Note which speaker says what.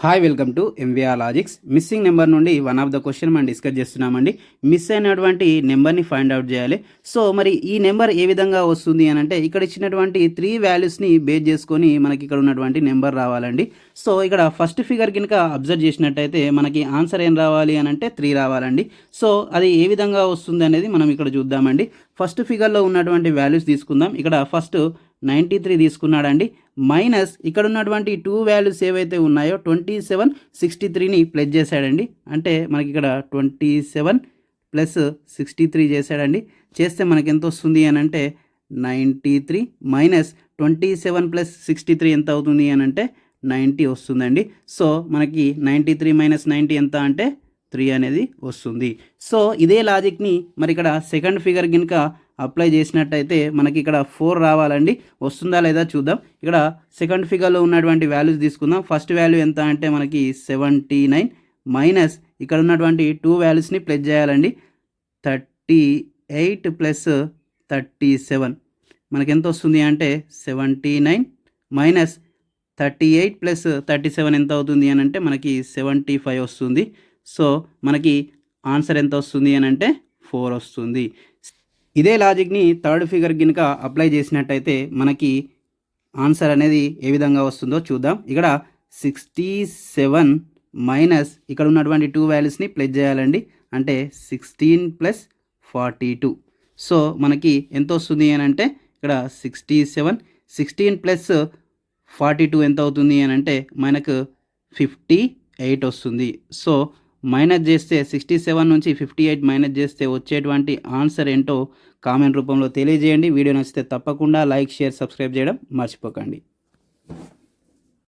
Speaker 1: Hi welcome to MVR logics. Missing number నుండి one of the question మనం discuss చేస్తున్నామండి. Miss అయినటువంటి నెంబర్ని ఫైండ్ అవుట్ చేయాలి. సో మరి ఈ నెంబర్ ఏ విధంగా వస్తుంది అని అంటే ఇక్కడ ఇచ్చినటువంటి 3 వాల్యూస్ని బేస్ చేసుకొని మనకి ఇక్కడ ఉన్నటువంటి నెంబర్ రావాలండి. సో ఇక్కడ ఫస్ట్ ఫిగర్ కనుక అబ్జర్వ్ చేసినట్టయితే మనకి ఆన్సర్ ఏం రావాలి అని అంటే 3 రావాలండి. సో అది ఏ విధంగా వస్తుంది అనేది మనం ఇక్కడ చూద్దామండి. ఫస్ట్ ఫిగర్లో ఉన్నటువంటి వాల్యూస్ తీసుకుందాం. ఇక్కడ ఫస్ట్ 93 తీసుకున్నాడండి, మైనస్ ఇక్కడ ఉన్నటువంటి 2 వాల్యూస్ ఏవైతే ఉన్నాయో 27, 63ని ప్లస్ చేశాడండి. అంటే మనకి ఇక్కడ 27 ప్లస్ 63 చేశాడండి. చేస్తే మనకి ఎంత వస్తుంది అని అంటే 93 మైనస్ 27 ప్లస్ 63 ఎంత అవుతుంది అని అంటే 90 వస్తుందండి. సో మనకి 93 మైనస్ 90 ఎంత అంటే 3 అనేది వస్తుంది. సో ఇదే లాజిక్ని మరి ఇక్కడ సెకండ్ ఫిగర్ కనుక అప్లై చేసినట్టయితే మనకి ఇక్కడ 4 రావాలండి. వస్తుందా లేదా చూద్దాం. ఇక్కడ సెకండ్ ఫిగర్లో ఉన్నటువంటి వాల్యూస్ తీసుకుందాం. ఫస్ట్ వాల్యూ ఎంత అంటే మనకి 79 మైనస్ ఇక్కడ ఉన్నటువంటి 2 వాల్యూస్ని ప్లస్ చేయాలండి. 38 ప్లస్ 37 మనకి ఎంత వస్తుంది అంటే 79 మైనస్ 38 ప్లస్ 37 ఎంత అవుతుంది అని అంటే మనకి 75 వస్తుంది. సో మనకి ఆన్సర్ ఎంత వస్తుంది అని అంటే 4 వస్తుంది. ఇదే లాజిక్ని థర్డ్ ఫిగర్ కనుక అప్లై చేసినట్టయితే మనకి ఆన్సర్ అనేది ఏ విధంగా వస్తుందో చూద్దాం. ఇక్కడ 67 మైనస్ ఇక్కడ ఉన్నటువంటి 2 వాల్యూస్ని ప్లస్ చేయాలండి. అంటే 16 ప్లస్ 42. సో మనకి ఎంత వస్తుంది అని అంటే ఇక్కడ 67, 16 ప్లస్ 42 ఎంత అవుతుంది అని అంటే మనకు 58 వస్తుంది. సో మైనస్ చేస్తే 67 నుంచి 58 మైనస్ చేస్తే వచ్చేటువంటి ఆన్సర్ ఏంటో కామెంట్ రూపంలో తెలియజేయండి. వీడియో నచ్చితే తప్పకుండా లైక్, షేర్, సబ్స్క్రైబ్ చేయడం మర్చిపోకండి.